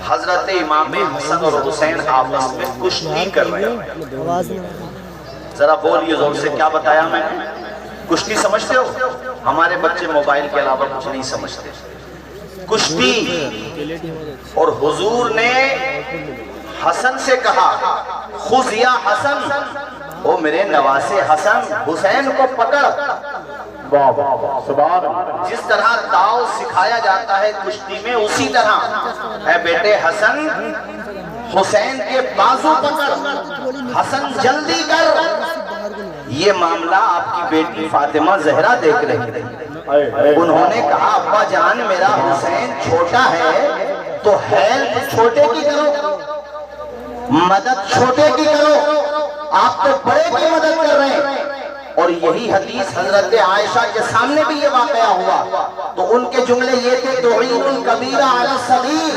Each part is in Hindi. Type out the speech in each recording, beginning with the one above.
हजरत इमाम हसन और हुसैन आपस में कुश्ती कर रहे हैं। जरा बोलिए जोर से, क्या बताया मैंने? कुश्ती समझते हो? हमारे बच्चे मोबाइल के अलावा कुछ नहीं समझते। कुश्ती। और हुजूर ने हसन से कहा, खुद या हसन, ओ मेरे नवासे हसन, हुसैन को पकड़। जिस तरह दाव सिखाया जाता है कुश्ती में, उसी तरह है बेटे हसन, हुसैन के बाजू पकड़, हसन जल्दी कर। ये मामला आपकी बेटी फातिमा जहरा देख रही थी। उन्होंने कहा, अब्बा जान मेरा हुसैन छोटा है तो हेल्प छोटे की करो, मदद छोटे की करो, आप तो बड़े की मदद कर रहे हैं। और यही हदीस हजरत आयशा के सामने भी ये वाकया हुआ, तो उनके जुमले ये थे, तुईनुल कबीरा अला सगीर,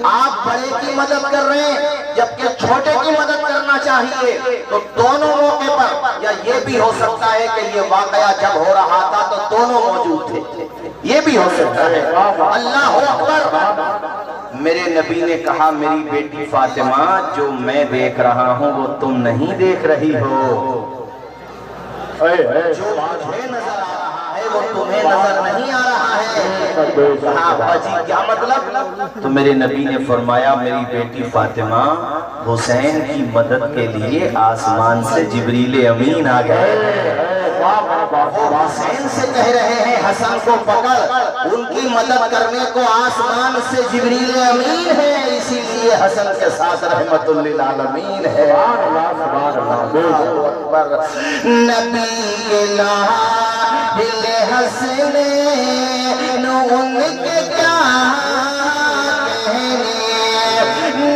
आप बड़े की मदद कर रहे हैं जबकि छोटे की मदद करना चाहिए। तो दोनों मौके पर, या ये भी हो सकता है कि ये वाकया जब हो रहा था तो दोनों मौजूद थे, ये भी हो सकता है। अल्लाह अकबर। मेरे नबी ने कहा, मेरी बेटी फातिमा, जो मैं देख रहा हूं वो तुम नहीं देख रही हो, जो मुझे नजर आ रहा है वो तुम्हें नजर नहीं आ रहा है। हाँ जी, क्या मतलब? तो मेरे नबी ने फरमाया, मेरी बेटी फातिमा हुसैन की मदद के लिए आसमान से जिब्रील अमीन आ गए। हुसैन से कह रहे हैं हसन को पकड़, उनकी मदद करने को आसमान से जिब्रील अमीन है, इसीलिए हसन के साथ रहमतुल लिल आलमीन है। नबी के लाडिले हसने उनके क्या कहने,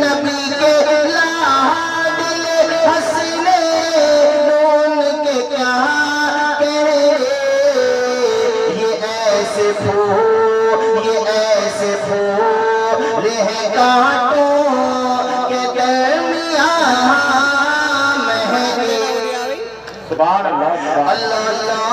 नबी के लाडिले हसने उनके क्या कहने, ये ऐसे फूल हैं कांटों के दरमियां महके। अल्लाह अल्लाह,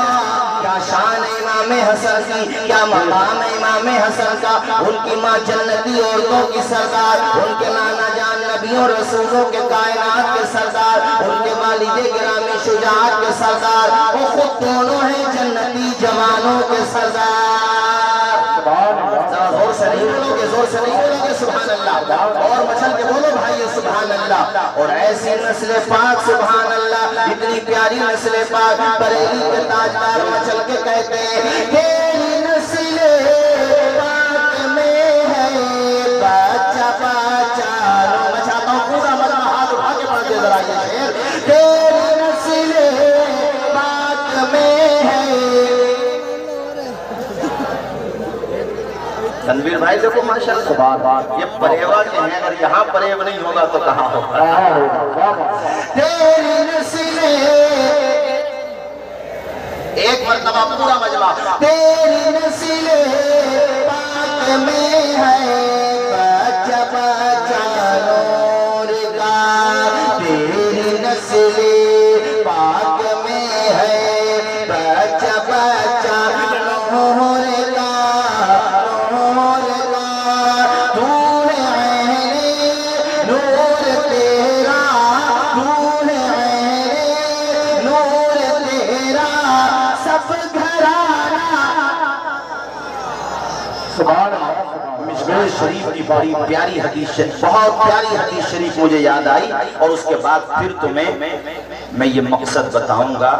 क्या शान इमाम हसन की, क्या मकाम इमाम हसन का। उनकी माँ जन्नती औरतों की सरदार, उनके नाना जान नबियों रसूलों के कायनात के सरदार, उनके वालिदे गिरामी शुजाअत के सरदार, वो खुद दोनों हैं जन्नती जवानों के सरदार। जोर से नहीं बोलोगे, जोर से नहीं बोलोगे सुभान अल्लाह, और मचल के बोलो भाई सुभान अल्लाह। और ऐसी नस्ल पाक सुभान अल्लाह, इतनी प्यारी नस्ल पाक, बरेली के ताजदार मचल के कहते हैं, तेरी नस्ल पाक में है बच्चा बच्चा। मैं चाहता हूँ पूरा मजा हाथ उठा के पढ़ के जरा ये शेर, तेरी नस्ल पाक में है। तनवीर भाई देखो माशाअल्लाह, ये परेवा के हैं, अगर यहाँ परेव नहीं होगा तो कहाँ होगा। तेरी नस्लें, एक मरतबा पूरा मजमा, तेरी नस्लें पाक में है बच्चा बच्चा नूर का, तेरी नस्लें पाक में है बच्चा बच्चा नूर का। मिशकात शरीफ की बड़ी प्यारी हदीस, बहुत प्यारी हदीस शरीफ मुझे याद आई, और उसके बाद फिर तुम्हें मैं ये मकसद बताऊंगा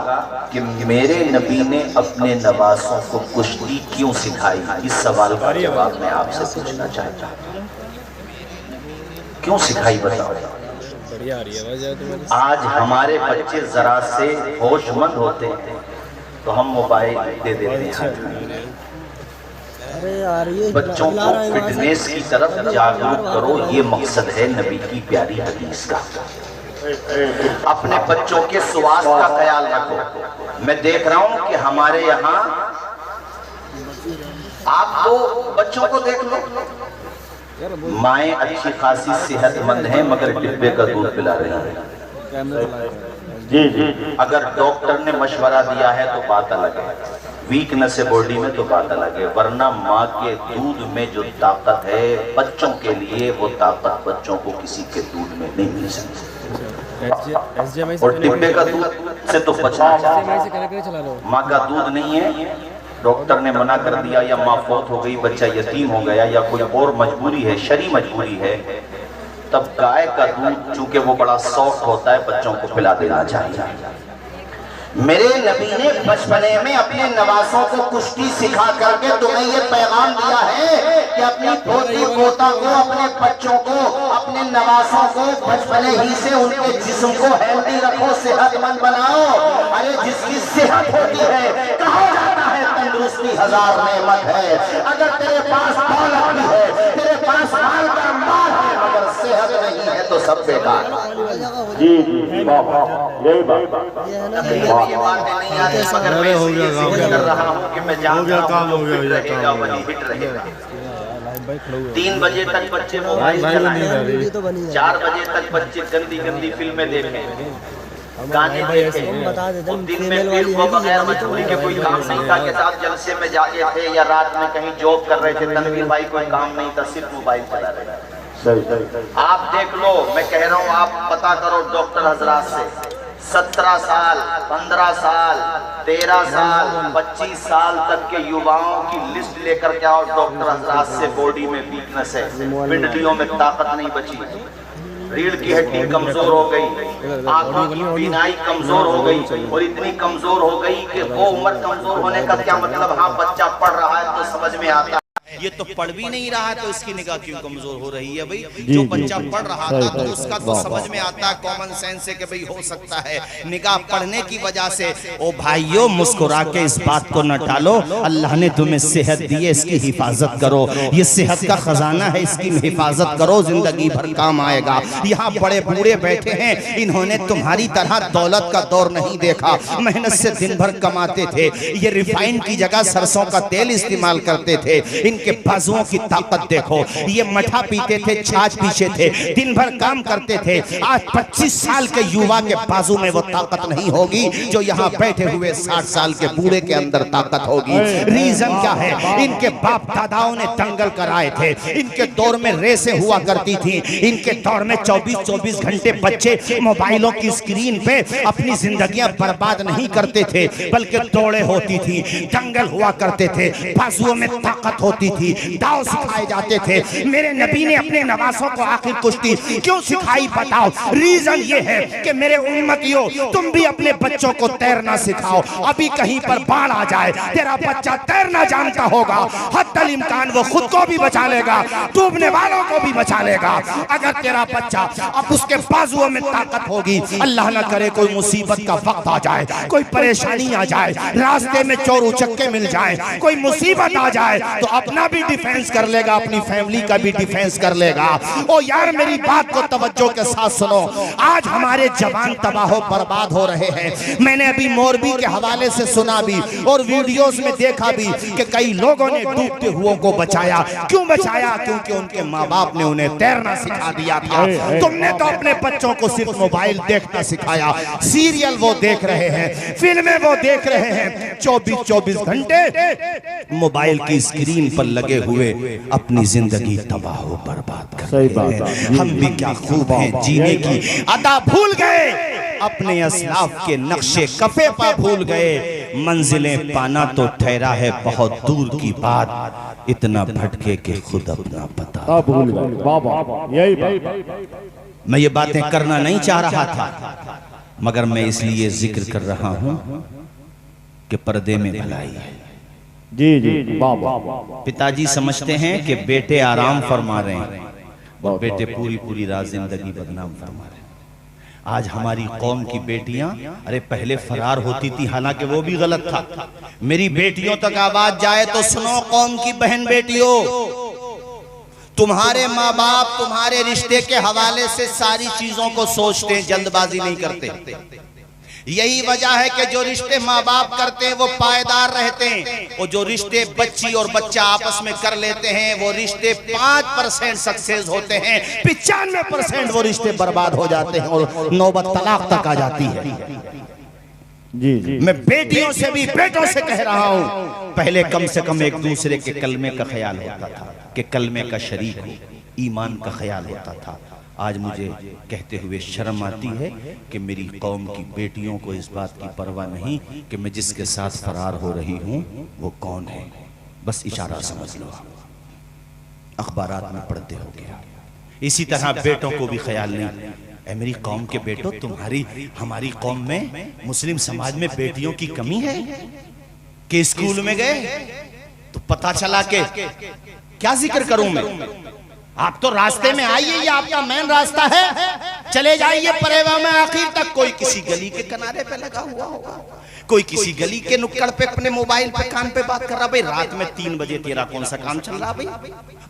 कि मेरे नबी ने अपने नवासों को कुश्ती क्यों सिखाई। इस सवाल का जवाब मैं आपसे पूछना चाहता हूँ, क्यों सिखाई बताओ। आज हमारे बच्चे जरा से होशमंद होते हैं तो हम मोबाइल दे देते हैं। बच्चों को फिटनेस की तरफ जागरूक करो, ये मकसद है नबी की प्यारी हदीस का। अपने बच्चों के स्वास्थ्य का ख्याल रखो। मैं देख रहा हूं कि हमारे यहाँ आप तो बच्चों को देख लो, माएँ अच्छी खासी सेहतमंद हैं मगर डिब्बे का दूध पिला रही हैं। जी जी, अगर डॉक्टर ने मशवरा दिया है तो बात अलग है, वीकनेस है बॉडी में तो बात अलग है, वरना माँ के दूध में जो ताकत है बच्चों के लिए, वो ताकत बच्चों को किसी के दूध में नहीं मिल सकती। और डिब्बे का दूध से तो बचना चाहिए। माँ का दूध नहीं है, डॉक्टर ने मना कर दिया, या माँ फौत हो गई, बच्चा यतीम हो गया, या कोई और मजबूरी है, शरी मजबूरी है, तब गाय का दूध चूंकि वो बड़ा सॉफ्ट होता है, बच्चों को पिला देना चाहिए। मेरे नबी ने बचपने में अपने नवासों को कुश्ती सिखा करके तुम्हें ये पैगाम दिया है कि अपनी पोती पोता को, अपने बच्चों को, अपने नवासों को बचपने ही से उनके जिस्म को हेल्दी रखो, सेहतमंद बनाओ। अरे जिसकी सेहत होती है, कहा जाता है तंदुरुस्ती हजार नेमत है। अगर तेरे पास दौलत भी है, तेरे पास माल का माल है, मगर सेहत नहीं है तो सब बेकार। जी जी यही बात ये बातें नहीं आती, मगर मैं इसलिए कर रहा हूँ कि मैं जानता हूँ रहेगा वही हिट रहेगा। 3 बजे तक बच्चे मोबाइल चलाएं, 4 बजे तक बच्चे गंदी गंदी फिल्में देखें, गाने देखें। और दिन में फिर वो बगैर मजबूरी के कोई काम नहीं था के साथ जलसे में जाते थे, या रात में कहीं जॉब कर रहे थे, तनवीर भाई कोई काम नहीं था, सिर्फ मोबाइल चला रहे थे। आप देख लो, मैं कह रहा हूँ, आप पता करो डॉक्टर हजरात से, 17 साल, 15 साल, 13 साल, 25 साल तक के युवाओं की लिस्ट लेकर के आओ डॉक्टर हजरात से। बॉडी में वीकनेस है, पिंडलियों में ताकत नहीं बची, रीढ़ की हड्डी कमजोर हो गई, आंखों की बीनाई कमजोर हो गई, और इतनी कमजोर हो गई कि वो उम्र कमजोर होने का क्या मतलब, हाँ बच्चा पढ़ रहा है तो समझ में आता, ये तो पढ़ भी नहीं रहा तो इसकी निगाह क्यों कमजोर हो रही है भाई। जो बच्चा पढ़ रहा था तो उसका तो समझ में आता है, कॉमन सेंस है कि भाई हो सकता है निगाह पढ़ने की वजह से। ओ भाइयों, मुस्कुरा के इस बात को न टालो, अल्लाह ने तुम्हें सेहत दी है, इसकी हिफाजत करो। ये सेहत का खजाना है, इसकी हिफाजत करो, जिंदगी भर काम आएगा। यहाँ बड़े बूढ़े बैठे हैं, इन्होंने तुम्हारी तरह दौलत का दौर नहीं देखा, मेहनत से दिन भर कमाते थे, ये रिफाइंड की जगह सरसों का तेल इस्तेमाल करते थे। इनके बाजुओं की ताकत देखो, ये मठा पीते थे, छाछ पीछे थे, दिन भर काम करते थे। आज 25 साल के युवा के बाजू में वो ताकत नहीं होगी जो यहाँ बैठे हुए 60 साल के बूढ़े के अंदर ताकत होगी। रीजन क्या है? इनके बाप दादाओं ने दंगल कराए थे, इनके दौर में रेसें हुआ करती थी, इनके दौर में 24-24 घंटे बच्चे मोबाइलों की स्क्रीन पे अपनी जिंदगियां बर्बाद नहीं करते थे, बल्कि दौड़े होती थी, दंगल हुआ करते थे, बाजुओं में ताकत होती थी, दाव सिखाए जाते थे। मेरे नबी ने अपने नवासों को आखिर कुश्ती क्यों सिखाई बताओ? रीजन ये है कि मेरे उम्मतियों, तुम भी अपने बच्चों को तैरना सिखाओ। अभी कहीं पर बाढ़ आ जाए, तेरा बच्चा तैरना जानता होगा, हद्दल इम्कान वो खुद को भी बचा लेगा, डूबने वालों को भी बचा लेगा। अगर तेरा बच्चा अब उसके बाजुओं में ताकत होगी, अल्लाह न करे कोई मुसीबत का वक्त आ जाए, कोई परेशानी आ जाए, रास्ते में चोर उचक्के मिल जाए, कोई मुसीबत आ जाए, तो अपना भी डिफेंस कर लेगा, अपनी फैमिली का भी डिफेंस कर लेगा। ओ यार, मेरी बात को तवज्जो के साथ सुनो। आज हमारे जवान तबाह बर्बाद हो रहे हैं। मैंने अभी मोरबी के हवाले से सुना भी और वीडियोस में देखा भी कि कई लोगों ने डूबते हुओं को बचाया। क्यों बचाया? क्योंकि उनके माँ बाप ने उन्हें तैरना सिखा दिया था। तुमने तो अपने बच्चों को सिर्फ मोबाइल देखना सिखाया, सीरियल वो देख रहे हैं, फिल्में वो देख रहे हैं, 24-24 घंटे मोबाइल की स्क्रीन पर लगे हुए अपनी जिंदगी तबाह बर्बाद कर रहे हैं। हम भी क्या खूब हैं, जीने की अदा भूल गए, अपने असलाफ के नक्शे कफे पर भूल गए। मंजिलें पाना तो ठहरा है बहुत दूर की बात, इतना भटके के खुद अपना पता भूल गए। यही बात मैं ये बातें करना नहीं चाह रहा था, मगर मैं इसलिए जिक्र कर रहा हूं कि पर्दे में भलाई है। जी जी, पिताजी समझते हैं कि बेटे आराम फरमा रहे हैं और बेटे पूरी रात जिंदगी बदनाम फरमा रहे हैं। आज हमारी कौम की बेटियां, अरे पहले फरार होती थी, हालांकि वो भी गलत था। मेरी बेटियों तक आवाज जाए तो सुनो, कौम की बहन बेटियों, तुम्हारे माँ बाप तुम्हारे रिश्ते के हवाले से सारी चीजों को सोचते हैं, जल्दबाजी नहीं करते। यही वजह है कि जो रिश्ते माँ बाप करते हैं वो पायदार रहते हैं, और जो रिश्ते बच्ची और बच्चा आपस में कर लेते हैं वो रिश्ते 5% सक्सेस होते हैं, 95% वो रिश्ते बर्बाद हो जाते हैं और नौबत तलाक तक आ जाती है। जी जी। मैं बेटियों से भी बेटों से कह रहा हूं, पहले कम से कम एक दूसरे के कलमे का ख्याल होता था कि कलमे का शरीक हो, ईमान का ख्याल होता था। आज मुझे कहते हुए शर्म आती है कि मेरी कौम की बेटियों को इस बात की परवाह नहीं कि मैं जिसके साथ फरार हो रही हूं वो कौन है। बस इशारा समझ लो, अखबारात में पढ़ते हो गया। इसी तरह बेटों को भी ख्याल नहीं। ऐ मेरी कौम के बेटो, तुम्हारी हमारी कौम में मुस्लिम समाज में बेटियों की कमी है कि स्कूल में गए तो पता चला के क्या जिक्र करूं मैं, आप तो रास्ते में आइए, ये आपका मेन रास्ता है, चले जाइए परेवा में आखिर तक। कोई किसी गली के किनारे पे लगा हुआ होगा, कोई किसी गली के नुक्कड़ पे अपने मोबाइल पे कान पे बात कर रहा। भाई रात में 3 बजे तेरा कौन सा काम चल रहा, भाई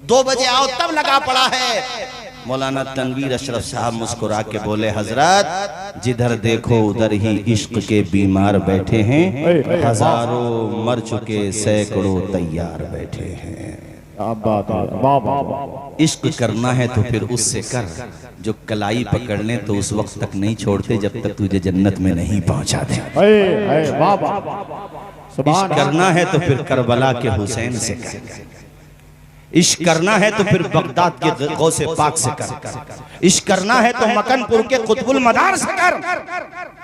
2 बजे आओ तब लगा पड़ा है। मौलाना तनवीर अशरफ साहब मुस्कुरा के बोले, हजरत जिधर देखो उधर ही इश्क के बीमार बैठे हैं, हजारों मर चुके सैकड़ों तैयार बैठे हैं। इश्क करना है तो फिर उससे कर जो कलाई पकड़ने तो उस वक्त तक नहीं छोड़ते जब तक तुझे जन्नत में नहीं पहुंचा दे। इश्क करना है तो फिर करबला के हुसैन से कर, इश्क करना है तो फिर बगदाद के गौसे पाक से कर, इश्क करना है तो मकनपुर के कुतुबुल मदार से कर,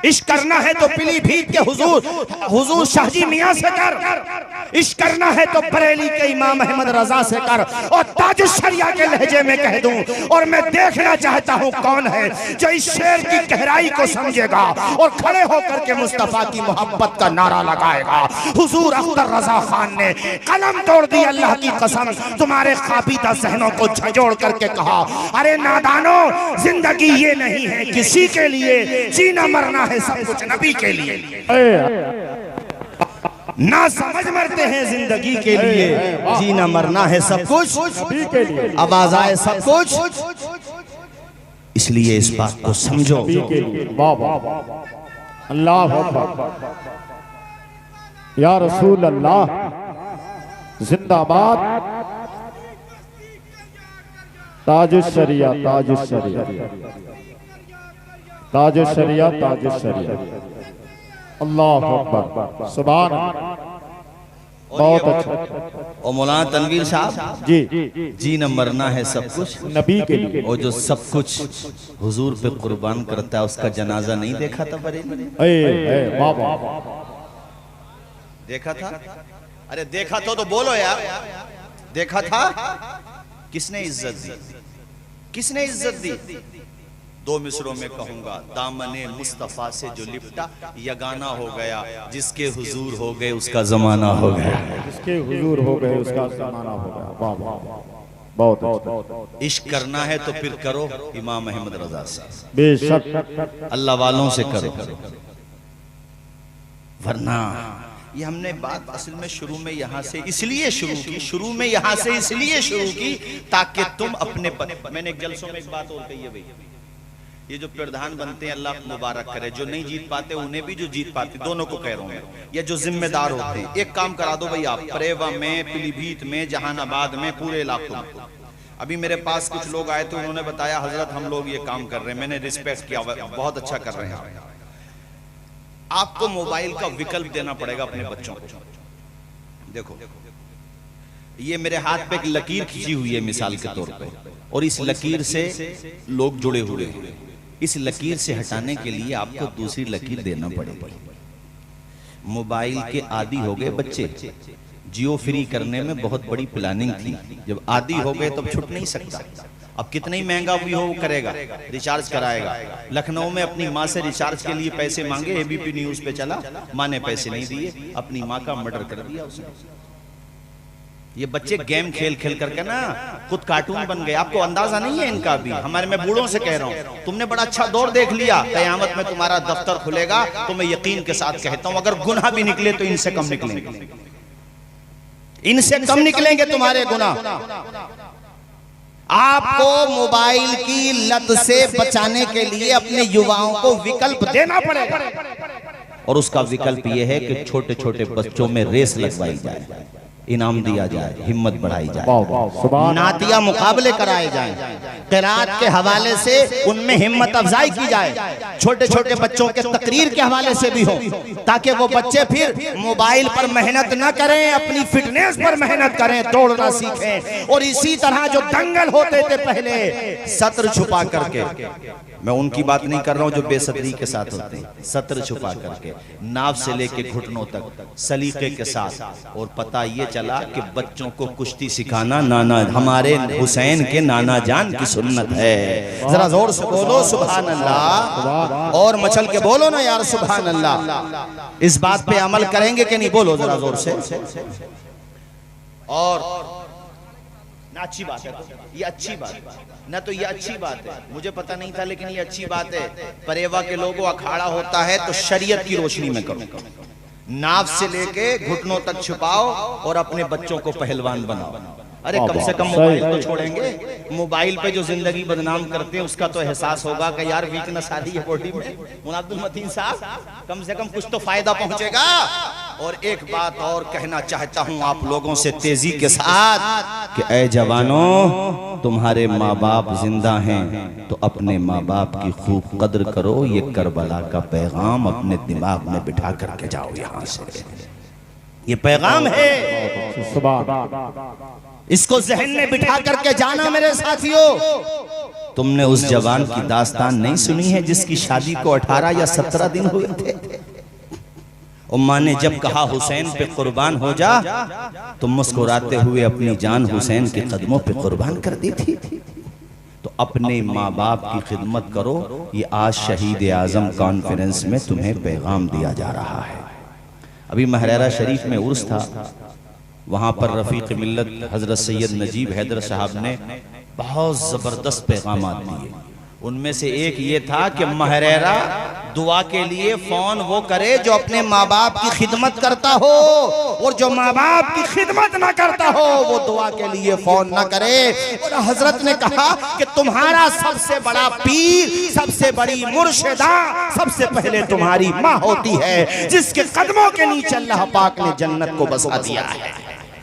इश्क करना है तो पीलीभीत के हुजूर शाहजी मियां से कर, इश्क करना है तो बरेली के इमाम अहमद रजा से कर। और ताज शरिया के लहजे में कह दूं, और मैं देखना चाहता हूं कौन है जो इस शेर की गहराई को समझेगा और खड़े होकर के मुस्तफा की मोहब्बत का नारा लगाएगा। हुजूर अख्तर रजा खान ने कलम तोड़ दी, अल्लाह की कसम तुम्हारे खाबीदा जहनों को झंझोड़ करके कहा, अरे नादानो, जिंदगी ये नहीं है किसी के लिए, जीना मरना है सब कुछ नबी के लिए। ना समझ मरते हैं जिंदगी के लिए, जीना मरना है सब कुछ नबी के लिए, आवाज आए सब कुछ। इसलिए इस बात को समझो। अल्लाह या रसूल अल्लाह जिंदाबाद। ताजुश शरिया, ताजुश शरिया, ताजुश शरिया, ताजुश शरिया। अल्लाह अकबर, सुभान अल्लाह। बहुत अच्छा। और मौलाना तनवीर साहब जी, जीना मरना है सब कुछ नबी के लिए। और जो सब कुछ हुजूर पे कुर्बान करता है उसका जनाजा नहीं देखा था बरेली? देखा था? अरे देखा तो बोलो यार, देखा था? किसने इज्जत दी, किसने इज्जत दी? 2 मिसरों में कहूंगा, दामने मुस्तफा से जो लिपटा यगाना हो गया, जिसके हुजूर हो गए उसका जमाना हो गया, जिसके हुजूर हो गए उसका जमाना हो गया। वाह वाह, बहुत अच्छा। इश्क करना है तो फिर करो इमाम अहमद रजा से, बेशक अल्लाह वालों से करो, वरना ये हमने बात असल में शुरू में यहाँ से इसलिए शुरू की, शुरू में यहाँ से इसलिए शुरू की ताकि तुम अपने मैंने एक जलसों में एक बात और कही है भाई, ये जो प्रधान बनते हैं अल्लाह मुबारक करे, जो नहीं जीत पाते उन्हें भी, जो जीत पाते दोनों को कह रहा हूँ मैं, या जो जिम्मेदार होते हैं, एक काम करा दो भाई आप, परेवा में, पीलीभीत में, जहानाबाद में, पूरे इलाकों में। अभी मेरे पास कुछ लोग आए थे, उन्होंने बताया हजरत हम लोग ये काम कर रहे हैं, मैंने रिस्पेक्ट किया, बहुत अच्छा कर रहे हैं। आपको मोबाइल का विकल्प देना पड़ेगा अपने बच्चों को। देखो ये मेरे हाथ पे एक लकीर खींची हुई है मिसाल के तौर पे, और इस लकीर से लोग जुड़े हुए हैं। इस लकीर से हटाने के लिए आपको दूसरी लकीर देना पड़ेगी। मोबाइल के आदी हो गए बच्चे, जियो फ्री करने में बहुत बड़ी प्लानिंग थी, जब आदी हो गए तब छूट नहीं सकता। अब कितना ही महंगा भी हो वो करेगा, रिचार्ज कराएगा। लखनऊ में अपनी माँ से रिचार्ज के लिए पैसे मांगे, एबीपी न्यूज पे चला, माँ ने पैसे नहीं दिए, अपनी माँ का मर्डर कर दिया उसने। ये बच्चे गेम खेल खेल करके ना खुद कार्टून बन गए, आपको अंदाजा नहीं है इनका भी। हमारे, मैं बूढ़ों से कह रहा हूँ, तुमने बड़ा अच्छा दौर देख लिया, कयामत में तुम्हारा दफ्तर खुलेगा तो मैं यकीन के साथ कहता हूँ अगर गुनाह भी निकले तो इनसे कम निकलेंगे, इनसे कम निकलेंगे तुम्हारे गुनाह। आपको मोबाइल की लत से बचाने के लिए अपने युवाओं को विकल्प देना पड़ेगा, और उसका विकल्प यह है कि छोटे छोटे बच्चों में रेस लगवाई जाए। इनाम दिया जाए, हिम्मत बढ़ाई जाए, वाह वाह सुभान नातिया मुकाबले कराए जाएं, क़िराअत के हवाले से उनमें हिम्मत अफजाई की जाए, छोटे छोटे बच्चों के तकरीर के हवाले से भी हो, ताकि वो बच्चे फिर मोबाइल पर मेहनत न करें, अपनी फिटनेस पर मेहनत करें, दौड़ना सीखें। और इसी तरह जो दंगल होते थे पहले सत्र छुपा करके, मैं उनकी बात नहीं कर रहा हूं जो बेसब्री के साथ होते हैं, सत्र छुपा करके नाव से लेके घुटनों तक सलीके के साथ। और पता ये चला कि बच्चों को कुश्ती सिखाना नाना हमारे हुसैन के नाना जान की सुन्नत है। जरा जोर से बोलो सुभान अल्लाह, और मचल के बोलो ना यार सुभान अल्लाह। इस बात पे अमल करेंगे कि नहीं, बोलो जरा जोर से। और ना अच्छी बात है, ये अच्छी बात है ना, तो ये अच्छी बात है, मुझे पता नहीं था लेकिन ये अच्छी बात है। परेवा के लोगों अखाड़ा होता है तो शरीयत की रोशनी में करो, नाव से लेके घुटनों तक छुपाओ और अपने बच्चों को पहलवान बनाओ। अरे कम से कम मोबाइल तो छोड़ेंगे, मोबाइल पे जो जिंदगी बदनाम करते हैं उसका तो एहसास होगा कि यार वीकनेस आ रही है बॉडी में। मुन्ना अब्दुल मतीन साहब, कम से कम कुछ तो फायदा पहुंचेगा। और एक बात और कहना चाहता हूं आप लोगों से तेजी के साथ कि ऐ जवानों, तुम्हारे माँ बाप जिंदा हैं तो अपने माँ बाप की खूब कद्र करो। ये करबला का पैगाम अपने दिमाग में बिठा करके जाओ, यहाँ से ये पैगाम है, इसको जहन में बिठा करके जाना मेरे साथियों। तुमने उस जवान की दास्तान नहीं सुनी है जिसकी शादी को 18 या 17 दिन हुए थे। उम्मा ने जब कहा हुसैन पे कुर्बान हो जा, तो मुस्कुराते हुए अपनी जान हुसैन के कदमों पे कुर्बान कर दी थी। तो अपने माँ बाप की खिदमत करो, ये आज शहीद आजम कॉन्फ्रेंस में तुम्हें पैगाम दिया जा रहा है। अभी महरेरा शरीफ में उर्स था, वहां पर रफीक मिल्लत हजरत सैयद नजीब हैदर साहब ने बहुत जबरदस्त पैगाम दिए। उनमें से एक ये था कि महरेरा दुआ के लिए फोन वो करे जो अपने माँ बाप की खिदमत करता हो, और जो माँ बाप की खिदमत ना करता हो वो दुआ के लिए फोन ना करे। और हजरत ने कहा कि तुम्हारा सबसे बड़ा पीर, सबसे बड़ी मुर्शिदा सबसे पहले तुम्हारी माँ होती है, जिसके कदमों के नीचे अल्लाह पाक ने जन्नत को बसा दिया है।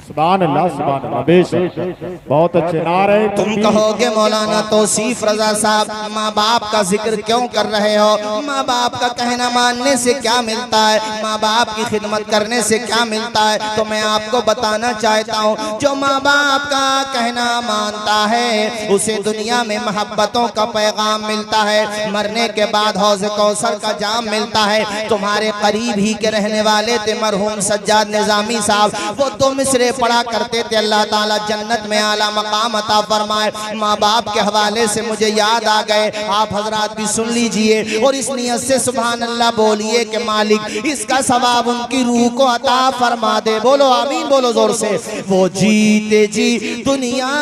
सुभान अल्लाह सुभान अल्लाह, बेशक बहुत अच्छे नारे। तुम कहोगे मौलाना तौसीफ रजा साहब माँ बाप का जिक्र क्यों कर रहे हो, माँ बाप का कहना मानने से क्या मिलता है, माँ बाप की खिदमत करने से क्या मिलता है। तो मैं आपको बताना चाहता हूँ, जो माँ बाप का कहना मानता है उसे दुनिया में मोहब्बतों का पैगाम मिलता है, मरने के बाद हौज़ कौसर का जाम मिलता है। तुम्हारे करीब ही के रहने वाले थे मरहूम सज्जाद निजामी साहब, वो तो मिसरे पढ़ा करते थे, अल्लाह ताला जन्नत में आला मकाम अता फरमाए। माँ बाप के हवाले से मुझे याद आ गए, आप हजरात भी सुन लीजिए और इस नियत से सुभान अल्लाह बोलिए कि मालिक इसका सवाब उनकी रूह को अता फरमा दे। बोलो आमीन, बोलो जोर से। वो जीते जी दुनिया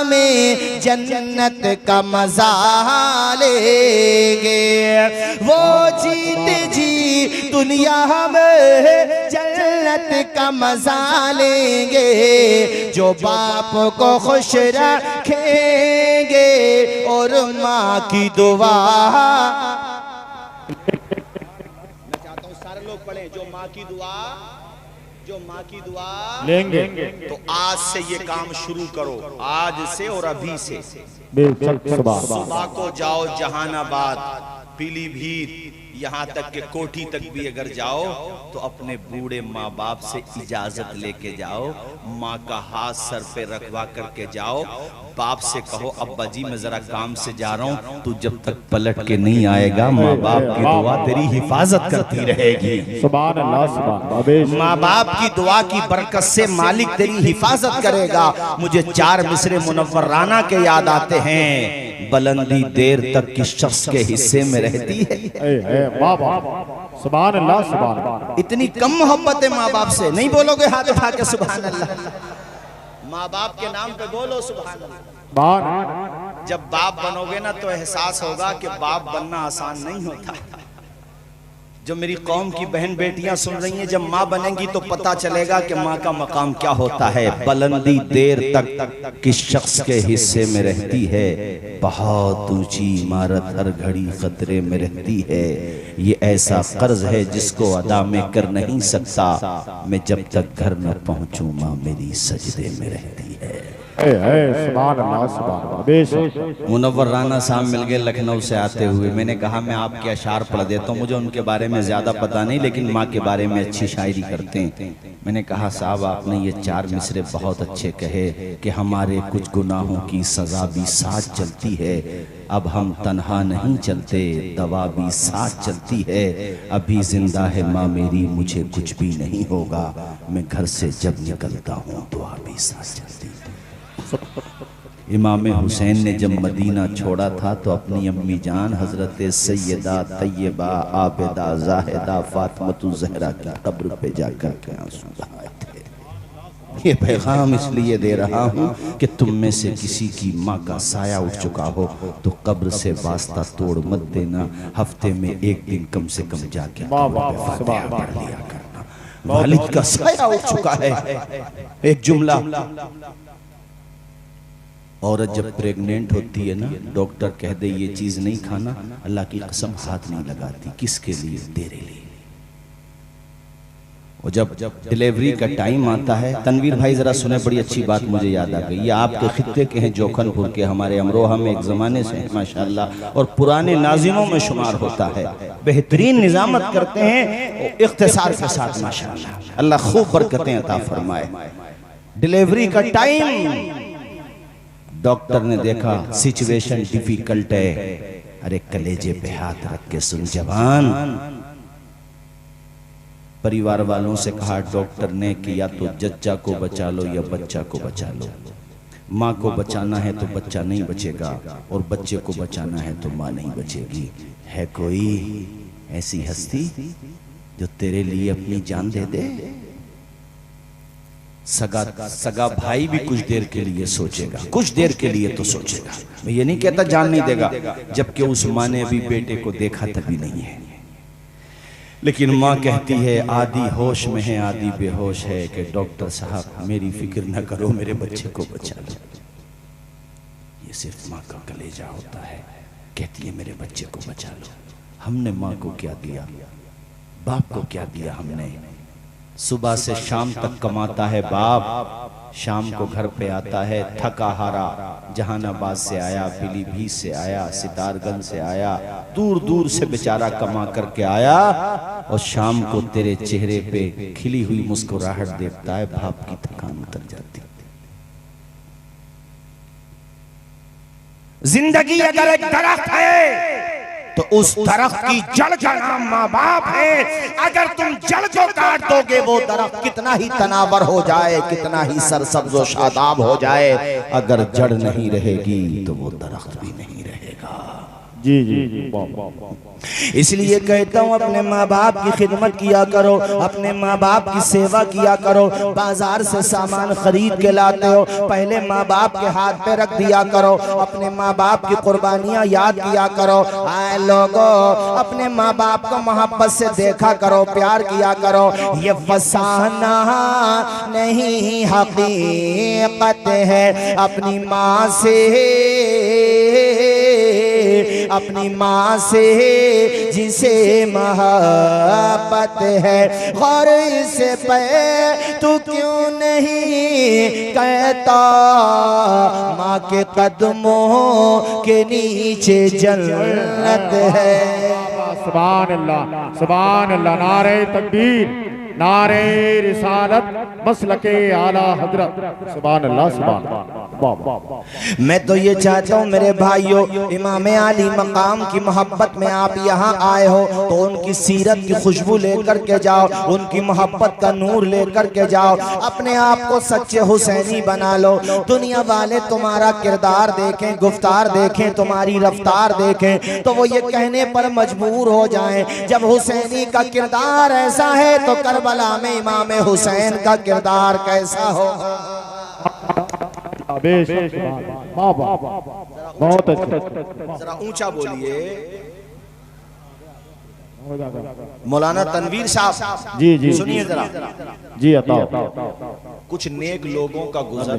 में जन्नत का मजा लेंगे, वो जीते जी दुनिया में जन्नत का मजा लेंगे, जो बाप को खुश रखेंगे और माँ की दुआ। मैं चाहता हूँ सारे लोग पढ़े, जो माँ की दुआ, जो माँ की दुआ लेंगे। तो आज से ये काम शुरू करो, आज से और अभी से। सुबह को जाओ जहानाबाद, पीलीभीत, यहाँ तक के कोठी तक भी अगर जाओ तो अपने बूढ़े माँ बाप से इजाजत लेके जाओ, माँ का हाथ सर पे रखवा करके जाओ, बाप से कहो अब्बा जी मैं जरा काम से जा रहा हूँ, तू जब तक पलट के नहीं आएगा माँ बाप की दुआ तेरी हिफाजत करती रहेगी। सुभान अल्लाह सुभान। माँ बाप की दुआ की बरकत से मालिक तेरी हिफाजत करेगा। मुझे 4 मिसरे मुनव्वराना के याद आते हैं, बुलंदी देर तक किस शख्स के हिस्से में रहती है। सुभान अल्लाह सुभान। इतनी कम मोहब्बत है माँ बाप से, नहीं बोलोगे हाथ उठा के सुभान अल्लाह। माँ बाप के नाम पे बोलो सुभान अल्लाह। जब बाप बनोगे ना तो एहसास होगा कि बाप बनना आसान नहीं होता। जो मेरी कौम की बहन बेटियां सुन रही हैं, जब माँ बनेंगी तो पता चलेगा कि माँ का मकाम क्या होता है। बुलंदी देर तक किस शख्स के हिस्से में रहती है, बहुत ऊंची इमारत हर घड़ी खतरे में रहती है। ये ऐसा कर्ज है जिसको अदा में कर नहीं सकता, मैं जब तक घर न पहुंचूं माँ मेरी सजदे में रहती है। सुभान अल्लाह, सुभान अल्लाह, बेशक। मुनव्वर राना साहब मिल गए लखनऊ से आते हुए। मैंने कहा मैं आपके अशार पढ़ देता हूँ, मुझे उनके बारे में ज़्यादा पता नहीं, लेकिन माँ के बारे में अच्छी शायरी करते हैं। मैंने कहा साहब आपने ये 4 मिसरे बहुत अच्छे कहे कि हमारे कुछ गुनाहों की सज़ा भी साथ चलती है, अब हम तन्हा नहीं चलते, दवा भी साथ चलती है। अभी जिंदा है माँ मेरी, मुझे कुछ भी नहीं होगा, मैं घर से जब निकलता हूँ दुआ भी साथ चलती है। इमाम हुसैन ने जब मदीना छोड़ा था तो अपनी अम्मी जान हजरत सैयदा तैयबा आबिदा जाहिदा फातिमा ज़हरा की कब्र पे जाकर के आंसू बहाए थे। ये पैगाम इसलिए दे रहा हूँ कि तुम में से किसी की माँ का साया उठ चुका हो तो कब्र से वास्ता तोड़ मत देना, हफ्ते में एक दिन कम से कम जाके फातिहा पढ़ लिया करना। वालिद का साया उठ चुका है। एक जुमला, औरत जब प्रेग्नेंट होती है ना, डॉक्टर कह दे ये चीज नहीं खाना, अल्लाह की कसम हाथ नहीं लगाती। किसके लिए? तेरे लिए। और जब डिलीवरी का टाइम आता है, तनवीर भाई जरा सुने, बड़ी अच्छी बात मुझे याद आ गई। ये आपके खित्ते के हैं, जोखनपुर के, हमारे अमरोहा में एक जमाने से है माशाल्लाह, और पुराने नाजिमों में शुमार होता है। बेहतरीन निजामत करते हैं इख्तिसार के साथ माशाल्लाह। अल्लाह खूब बरकतें अता फरमाए। डिलीवरी का टाइम, डॉक्टर ने देखा सिचुएशन डिफिकल्ट है, अरे कलेजे पे हाथ रख के सुन जवान। परिवार वालों से कहा डॉक्टर ने कि या तो जच्चा को बचा लो या बच्चा को बचा लो। माँ को बचाना है तो बच्चा नहीं बचेगा, और बच्चे को बचाना है तो माँ नहीं बचेगी। है कोई ऐसी हस्ती जो तेरे लिए अपनी जान दे दे? सगा भाई भी कुछ देर के लिए सोचेगा, कुछ देर के लिए तो सोचेगा। मैं ये नहीं कहता जान नहीं देगा, जबकि उस माँ ने अभी बेटे को देखा तभी नहीं है। लेकिन माँ कहती है आधी होश में है आधी बेहोश है कि डॉक्टर साहब मेरी फिक्र न करो, मेरे बच्चे को बचा लो। ये सिर्फ माँ का कलेजा होता है। कहती है मेरे बच्चे को बचा लो। हमने माँ को क्या दिया, बाप को क्या दिया? हमने सुबह से शाम तक कमाता है बाप, शाम को घर पे आता है थका हारा, जहानाबाद से आया, पीलीभीत से आया, सितारगंज से आया, दूर दूर से बेचारा कमा करके आया, और शाम को तेरे चेहरे पे खिली हुई मुस्कुराहट देखता है, बाप की थकान उतर जाती। जिंदगी अगर एक दरख्त है तो उस दरख्त की जड़ का नाम माँ बाप है। अगर तुम जड़ को काट दोगे, वो दरख्त कितना ही तनावर हो जाए, कितना ही सरसब्ज व शादाब हो जाए, अगर जड़ नहीं रहेगी तो वो दरख्त भी नहीं रहेगा। जी जी जी। इसलिए कहता हूँ अपने माँ बाप की खिदमत किया करो, अपने माँ बाप की सेवा किया करो। बाजार से सामान खरीद के लाते हो, पहले माँ बाप के हाथ पे रख दिया करो, अपने माँ बाप की कुर्बानियाँ याद किया करो। आए लोगों, अपने माँ बाप को मोहब्बत से देखा करो, प्यार किया करो। ये फसाना नहीं हकीकत है, अपनी माँ से, अपनी माँ से जिसे मोहब्बत है, और इसे पे तू क्यों नहीं कहता, माँ के कदमों के नीचे जन्नत है। सुभान अल्लाह, सुभान अल्लाह। नारे तकबीर, नारे रिसालत, मसलके आला हजरत। सुभान अल्लाह, सुभान अल्लाह। मैं तो ये चाहता हूँ मेरे भाइयों, इमाम आली मकाम की मोहब्बत में आप यहाँ आए हो तो उनकी सीरत की खुशबू लेकर के जाओ, उनकी मोहब्बत का नूर लेकर के जाओ, अपने आप को सच्चे हुसैनी बना लो। दुनिया वाले तुम्हारा किरदार देखें, गुफ्तार देखें, तुम्हारी रफ्तार देखें तो वो ये कहने पर मजबूर हो जाएं, जब हुसैनी का किरदार ऐसा है तो करबला में इमाम हुसैन का किरदार कैसा हो। बहुत अच्छा, जरा ऊंचा बोलिए। मौलाना तनवीर साहब जी जी सुनिए जरा, जी अता। कुछ नेक लोगों का गुजर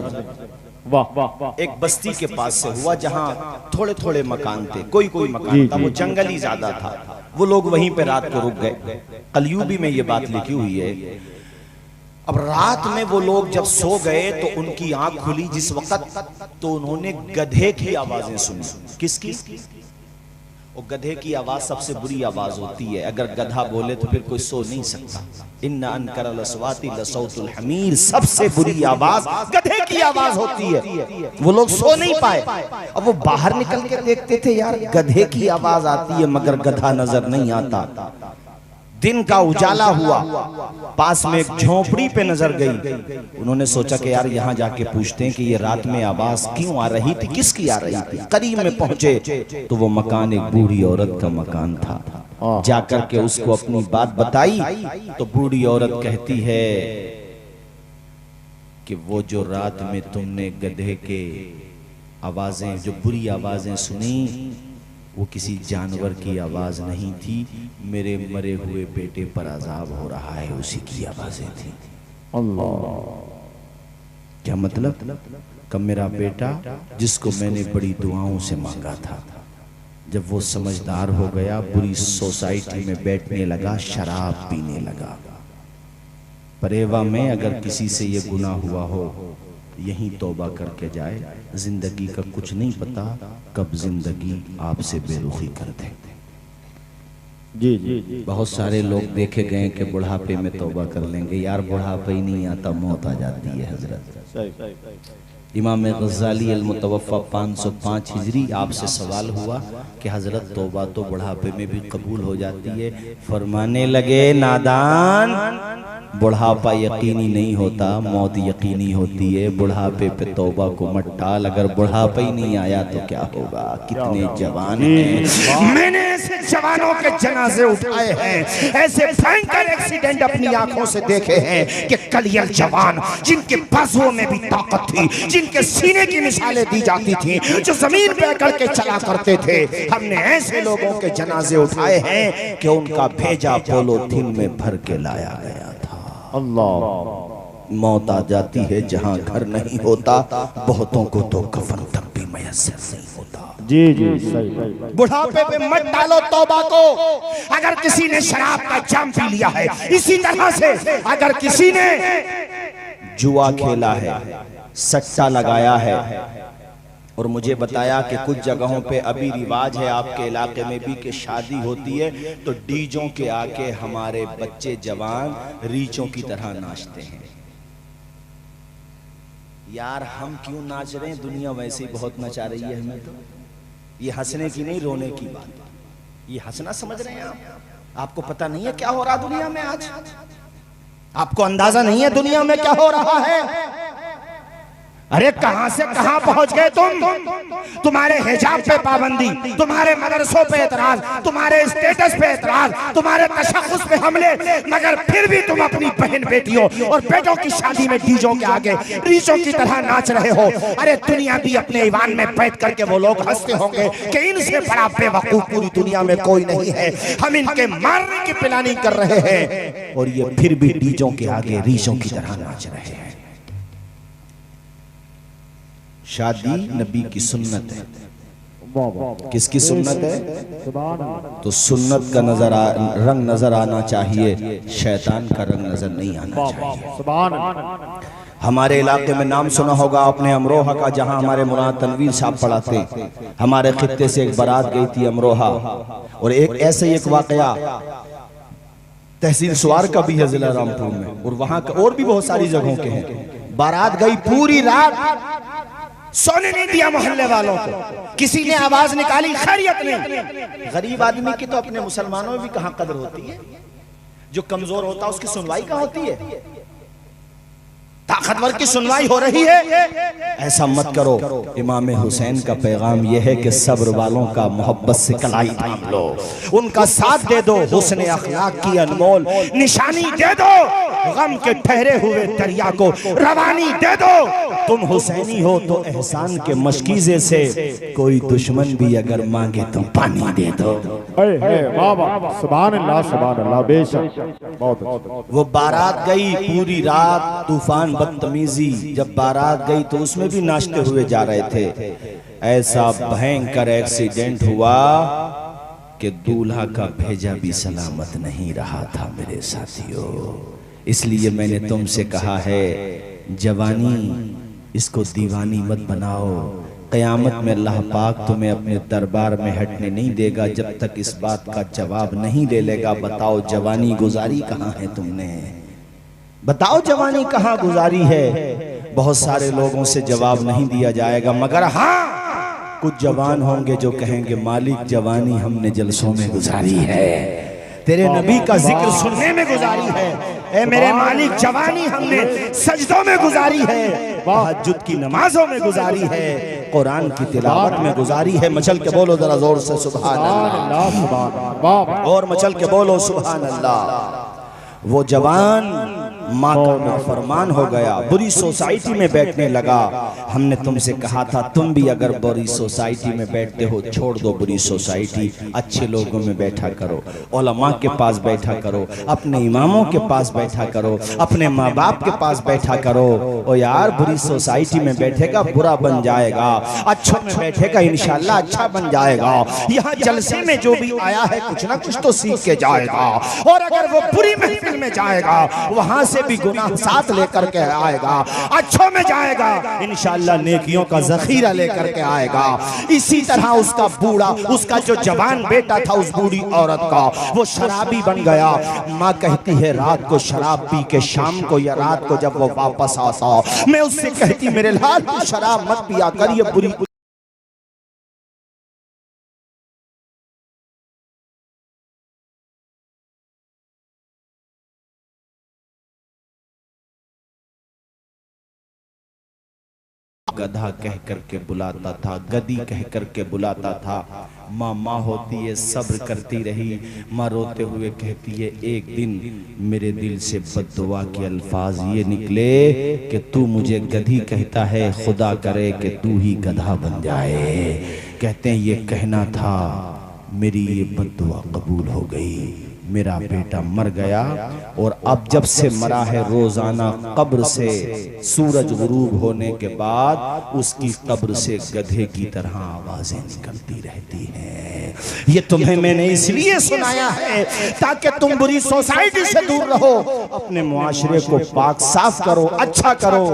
वाह वाह। एक बस्ती के पास से हुआ जहां थोड़े थोड़े मकान थे, कोई कोई मकान था, वो जंगल ही ज्यादा था। वो लोग वहीं पे रात को रुक गए। कलयुगी में ये बात लिखी हुई है। अब रात में वो लोग जब सो गए तो उनकी आंख खुली जिस वक्त, तो उन्होंने गधे की आवाजें सुनी। किसकी? वो गधे की आवाज सबसे बुरी आवाज होती है। अगर गधा बोले तो फिर कोई सो नहीं सकता। इन्ना अनकरल अस्वाती लसौतुल हमीर, सबसे बुरी आवाज गधे की आवाज होती है। वो लोग सो नहीं पाए। अब वो बाहर निकल के देखते थे, यार गधे की आवाज आती है मगर गधा नजर नहीं आता। दिन का उजाला हुआ, पास में एक झोपड़ी पे नजर गई। उन्होंने सोचा कि यार यहाँ जाके पूछते हैं कि ये रात में आवाज क्यों आ रही थी, किसकी आ रही थी। करीब में पहुंचे तो वो मकान एक बूढ़ी औरत का मकान था। जाकर के उसको अपनी बात बताई तो बूढ़ी औरत कहती है कि वो जो रात में तुमने गधे के आवाजें, जो बुरी आवाजें सुनी, वो किसी जानवर की आवाज नहीं थी, मेरे मरे हुए बेटे पर अजाब हो रहा है, उसी की आवाजें थी। अल्लाह। क्या मतलब? कब मेरा बेटा जिसको मैंने बड़ी दुआओं से मांगा था, जब वो समझदार हो गया, बुरी सोसाइटी में बैठने लगा, शराब पीने लगा। परेवा में अगर किसी से ये गुनाह हुआ हो, यहीं तौबा करके जाए। जिंदगी का कुछ नहीं पता, कब जिंदगी आपसे बेरुखी कर दे। जी जी। बहुत सारे लोग देखे गए कि बुढ़ापे में तौबा कर लेंगे। यार बुढ़ापा ही नहीं आता, मौत आ जाती है। हजरत इमाम गज़ाली अल-मुतवफ़्फ़ा 505 हिजरी, आपसे सवाल हुआ कि हजरत तौबा तो बुढ़ापे में भी कबूल हो जाती है। फरमाने लगे, नादान, बुढ़ापा यकीनी नहीं होता, मौत यकीनी होती है। बुढ़ापे पे तौबा को मत टाल, अगर बुढ़ापा ही नहीं आया तो क्या होगा। कितने जवान हैं, मैंने ऐसे जवानों के जनाजे उठाए हैं, ऐसे भयंकर एक्सीडेंट अपनी आंखों से देखे हैं कि कलियल जवान जिनके बाजुओं में भी ताकत थी, जिनके सीने की मिसालें दी जाती थी, जो जमीन पे अकड़ के चला करते थे, हमने ऐसे लोगों के जनाजे उठाए हैं कि उनका भेजा पॉलीथीन में भर के लाया गया। अल्लाह। मौत आ जाती है जहां घर नहीं होता, बहुतों को तो कफन तक भी मैसर नहीं होता। जी जी सही। बुढ़ापे पे मत डालो तौबा को। अगर किसी ने शराब का जाम पी लिया है, इसी तरह से अगर किसी ने जुआ खेला है, सट्टा लगाया है, और मुझे बताया कि कुछ जगहों पे अभी रिवाज है आपके इलाके में भी कि शादी होती है तो डीजों के आके हमारे बच्चे जवान रीचों की तरह नाचते हैं। यार हम क्यों नाच रहे हैं, दुनिया वैसे ही बहुत नचा रही है हमें। तो ये हंसने की नहीं, रोने की बात, ये हंसना समझ रहे हैं आप। आपको पता नहीं है क्या हो रहा दुनिया में आज, आपको अंदाजा नहीं है दुनिया में क्या हो रहा है। अरे कहां से कहां पहुंच गए तुम। तुम्हारे हिजाब पे पाबंदी, तुम्हारे मदरसों पे एतराज, तुम्हारे स्टेटस पे एतराज, तुम्हारे तशख्खुस पे हमले, मगर फिर भी तुम अपनी बहन बेटियों और बेटों की शादी में डीजों के आगे रीचों की तरह नाच रहे हो। अरे दुनिया भी अपने ईवान में बैठ करके वो लोग हंसते होंगे कि इनसे बड़ा बेवकूफ पूरी दुनिया में कोई नहीं है, हम इनके मारने की प्लानिंग कर रहे हैं, और ये फिर भी डीजों के आगे रीचों की तरह नाच रहे हैं। शादी नबी की सुन्नत है। किसकी सुन्नत है? तो सुन्नत का रंग नजर आना चाहिए, शैतान का रंग नजर नहीं आना चाहिए। हमारे इलाके में नाम सुना होगा आपने अमरोहा का, जहां हमारे मौलाना तनवीर साहब पढ़ाते। हमारे खित्ते से एक बारात गई थी अमरोहा, और एक ऐसे एक वाकया तहसील सुवार का भी है जिला रामपुर में, और वहां का और भी बहुत सारी जगहों के हैं। बारात गई, पूरी रात सोने नहीं दिया मोहल्ले वालों को, किसी ने आवाज निकाली, खैरियत नहीं। गरीब आदमी की तो अपने मुसलमानों में भी कहां कदर होती है, जो कमजोर होता है उसकी सुनवाई कहां होती है। ताकतवर की सुनवाई हो रही है, ऐसा मत करो। इमाम हुसैन का पैगाम यह है कि सब्र वालों का मोहब्बत से कलाई थाम लो, उनका साथ दे दो, हुस्न अखलाक की अनमोल निशानी दे दो, गम के ठहरे हुए दरिया को रवानी दे दो। तुम हुसैनी हो तो एहसान के मशकीजे से कोई दुश्मन भी अगर मांगे तो पानी दे दो। सुभान अल्लाह, बेशक बहुत। वो बारात गई पूरी रात तूफान बदतमीजी, जब बारात गई तो उसमें भी नाचते हुए जा रहे थे। ऐसा भयंकर एक्सीडेंट हुआ कि दूल्हा का भेजा भी सलामत नहीं रहा था मेरे साथियों। इसलिए मैंने तुमसे कहा है, जवानी इसको दीवानी मत बनाओ। क़यामत में अल्लाह पाक तुम्हें अपने दरबार में हटने नहीं देगा जब तक इस बात का जवाब नहीं ले लेगा। बताओ जवानी गुजारी कहाँ है तुमने? बताओ जवानी कहाँ गुजारी है? बहुत सारे लोगों से जवाब नहीं दिया जाएगा, मगर हाँ कुछ जवान होंगे जो कहेंगे मालिक जवानी हमने जलसों में गुजारी है, तेरे नबी का जिक्र सुनने में गुजारी है। ए मेरे मालिक जवानी हमने सजदों में गुजारी है, तहज्जुद की नमाजों में गुजारी है, कुरान की तिलावत में गुजारी है। मचल के बोलो जरा जोर से सुभान अल्लाह, और मचल के बोलो सुभान अल्लाह। वो जवान माँ का नाफरमान हो गया, बुरी सोसाइटी में बैठने लगा। हमने तुमसे कहा था तुम भी अगर बुरी सोसाइटी में बैठते हो छोड़ दो बुरी सोसाइटी, अच्छे लोगों में बैठा करो, उलमा के पास बैठा करो, अपने इमामों के पास बैठा करो, अपने माँ बाप के पास बैठा करो। ओ यार बुरी सोसाइटी में बैठेगा बुरा बन जाएगा, अच्छों में बैठेगा इंशाल्लाह अच्छा बन जाएगा। यहाँ जलसे में जो भी आया है कुछ ना कुछ तो सीख के जाएगा, और अगर वो बुरी महफिल में जाएगा वहां से भी गुनाह साथ लेकर के आएगा, अच्छों में जाएगा इंशाअल्लाह नेकियों का जखीरा लेकर के आएगा। इसी तरह उसका बूढ़ा, उसका जो जवान बेटा था उस बूढ़ी औरत का, वो शराबी बन गया। माँ कहती है रात को शराब पी के शाम को या रात को जब वो वापस आता, मैं उससे कहती मेरे लाल तू शराब मत पिया कर, ये बुरी गधा कह करके बुलाता था, गदी कह करके बुलाता था। माँ माँ होती है, सब्र करती रही। माँ रोते हुए कहती है एक दिन मेरे दिल से बद्दुआ के अल्फाज ये निकले कि तू मुझे गधी कहता है, खुदा करे कि तू ही गधा बन जाए। कहते हैं ये कहना था, मेरी ये बद्दुआ कबूल हो गई, मेरा बेटा मर गया। और अब जब से मरा है रोजाना कब्र से सूरज गुरूब होने के बाद उसकी कब्र से गधे की तरह आवाजें निकलती रहती हैं। ये तुम्हें मैंने इसलिए सुनाया है ताकि तुम बुरी सोसाइटी से दूर रहो, अपने मुआशरे को पाक साफ करो, अच्छा करो।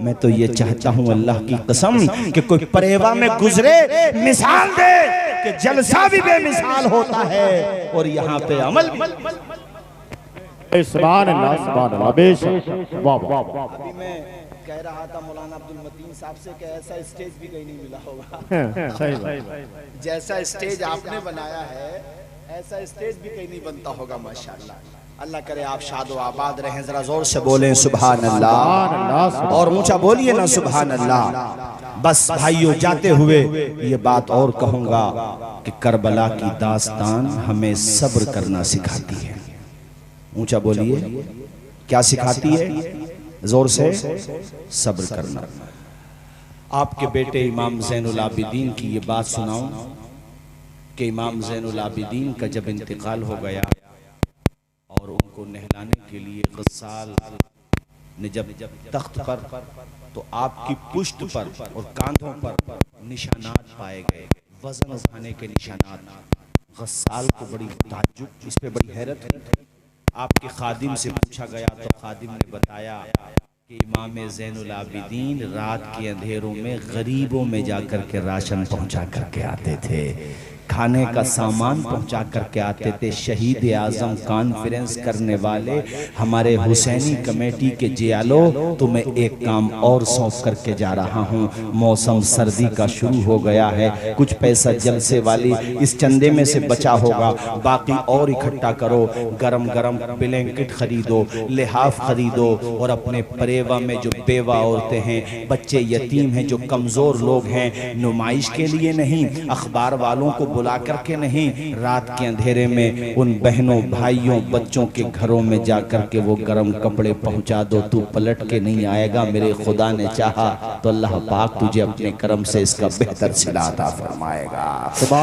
मैं तो ये चाहता हूँ अल्लाह की कसम कि कोई परेवा में गुजरे मिसाल दे कि जलसा भी बेमिसाल होता है और यहाँ पे अमल भी। सुभान अल्लाह, बेशक। वाह वाह। अभी मैं कह रहा था मौलाना अब्दुल मतीन साहब से कि ऐसा स्टेज भी कहीं नहीं मिला होगा। सही बात। जैसा स्टेज आपने बनाया है ऐसा स्टेज भी कहीं नहीं बनता होगा माशाअल्लाह। अल्लाह करे आप शादो आबाद रहें। जरा जोर से बोलें सुभान अल्लाह, और ऊंचा बोलिए ना सुभान अल्लाह। बस भाइयों जाते हुए ये बात और कहूंगा कि करबला की दास्तान हमें सब्र करना सिखाती है। ऊंचा बोलिए क्या सिखाती है? जोर से सब्र करना। आपके बेटे इमाम ज़ैनुल आबिदीन की ये बात सुनाऊं कि इमाम ज़ैनुल आबिदीन का जब इंतकाल हो गया और उनको नहलाने के लिए गस्साल ने जब तख्त पर, तो आपकी पुश्त पर और कांधों पर निशानात पाए गए, वजन उठाने के निशानात। गस्साल को बड़ी ताज्जुब, इस पे बड़ी हैरत हुई। आपके खादिम से पूछा गया तो खादिम ने बताया कि इमाम ज़ैनुल आबिदीन रात के अंधेरों में गरीबों में जाकर के राशन पहुंचा करके आते थे। खाने का सामान पहुंचा करके आते थे। शहीद आजम कॉन्फ्रेंस करने वाले हमारे हुसैनी कमेटी के जियालो, तुम्हें एक काम और सौंप करके जा रहा हूं। मौसम सर्दी का शुरू हो गया है, कुछ पैसा जलसे वाली इस चंदे में से बचा होगा, बाकी और इकट्ठा करो। गरम गरम ब्लैंकेट खरीदो, लिहाफ खरीदो, और अपने परेवा में जो बेवा औरतें हैं, बच्चे यतीम हैं, जो कमजोर लोग हैं, नुमाइश के लिए नहीं, अखबार वालों को बुला करके नहीं, रात के अंधेरे में उन बहनों भाइयों बच्चों के घरों में जाकर के वो गर्म कपड़े पहुंचा दो। तू पलट के नहीं आएगा, मेरे खुदा ने चाहा तो अल्लाह पाक तुझे अपने करम से इसका बेहतर सिला अता फरमाएगा।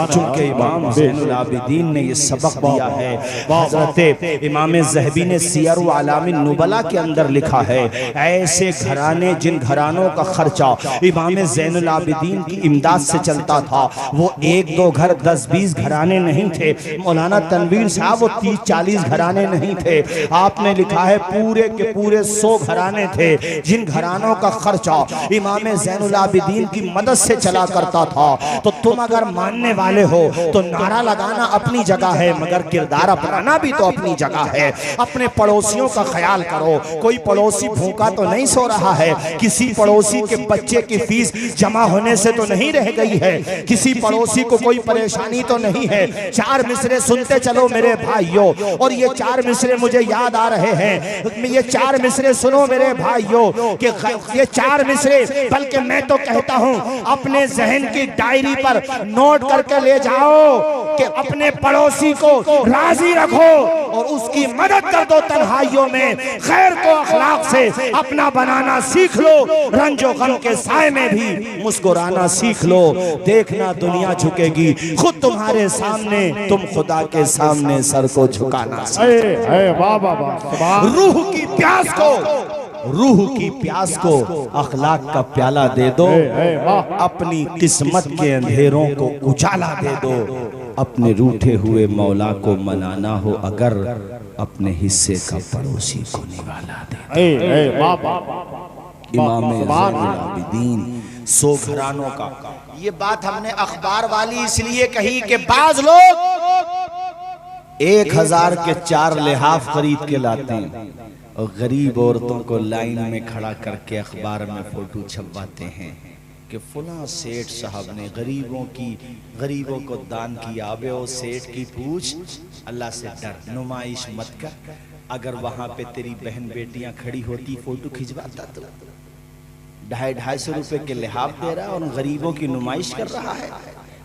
चूंकि इमाम ज़ैनुल आबिदीन ने ये सबक दिया है। हज़रत इमाम ज़हबी ने सियर अलामिन नुबला के अंदर लिखा है, ऐसे घराने जिन घरानों का खर्चा इमाम ज़ैनुल आबिदीन की इमदाद से चलता था, वो एक दो घर 10-20 घराने नहीं थे। मौलाना तनवीर साहब वो 30-40 घराने नहीं थे। आपने लिखा है पूरे के पूरे 100 घराने थे, जिन घरानों का खर्चा इमाम ज़ैनुल आबिदीन की मदद से चला करता था। तो तुम अगर मानने वाले हो तो नारा लगाना अपनी जगह है, मगर किरदार अपनाना भी तो अपनी जगह है। अपने पड़ोसियों का ख्याल करो, कोई पड़ोसी भूखा तो नहीं सो रहा है, किसी पड़ोसी के बच्चे की फीस जमा होने से तो नहीं रह गई है, किसी पड़ोसी को कोई परेशानी तो नहीं है। 4 मिसरे सुनते चलो मेरे भाइयों, और ये 4 मिसरे मुझे याद आ रहे हैं। ये 4 मिसरे सुनो मेरे भाइयों, कि ये 4 मिसरे, बल्कि मैं तो कहता हूं अपने जहन की डायरी पर नोट करके ले जाओ कि अपने पड़ोसी को राजी रखो और उसकी मदद कर दो तन्हाइयों में। खैर को अखलाक से अपना बनाना सीख लो, रंजो गम के साए में भी मुस्कुराना सीख लो। देखना दुनिया झुकेगी, खुद तुम्हारे सामने तुम खुदा के सामने सर को झुकाना रूह की प्यास को, रूह की प्यास को अखलाक का प्याला दे दो, अपनी किस्मत के अंधेरों को उजाला दे दो। अपने रूठे हुए मौला को मनाना हो अगर, अपने हिस्से का पड़ोसी को निवाला दे दो। इमाम ज़ैनुल आबिदीन 100 घरानों का। ये बात हमने अखबार वाली इसलिए कही कि बाज लोग 1000 के 4 लिहाफ खरीद के लाते हैं और गरीब औरतों को लाइन में खड़ा करके अखबार में फोटो छपवाते हैं कि फुला सेठ साहब ने गरीबों को दान किया। अबे ओ सेठ की पूछ, अल्लाह से डर, नुमाइश मत कर। अगर वहां पे तेरी बहन बेटियां खड़ी होती फोटो खिंचवाता तो 250 रुपए के लिहाफ दे रहा और गरीबों की नुमाइश कर रहा है।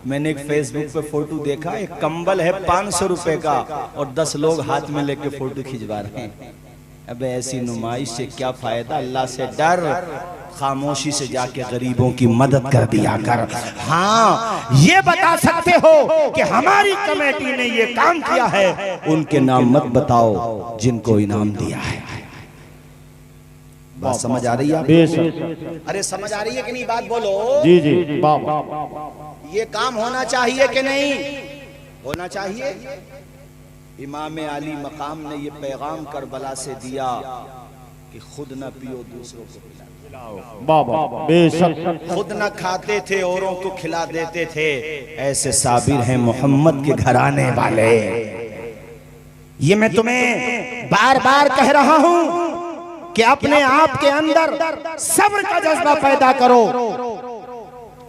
मैंने एक फेसबुक पे फोटो देखा, एक कंबल है 500 रुपए का और 10 लोग हाथ में लेके फोटो खिंचवा रहे हैं। अब ऐसी नुमाइश से क्या फायदा? अल्लाह से डर, खामोशी से जाके गरीबों की मदद कर दिया कर। हाँ, ये बता सकते हो कि हमारी कमेटी ने ये काम किया है, उनके नाम मत बताओ जिनको इनाम दिया है। बात समझ आ रही है? अरे समझ आ रही है कि नहीं? बात बोलो। जी जी ये काम होना चाहिए कि नहीं होना चाहिए? इमाम आली मकाम ने ये पैगाम करबला से दिया कि खुद न पियो दूसरों को पिलाओ। बेशक खुद न खाते थे औरों को खिला देते थे। ऐसे साबिर हैं मोहम्मद के घराने वाले। ये मैं तुम्हें बार बार कह रहा हूं कि अपने आप के अंदर सब्र का जज्बा पैदा करो।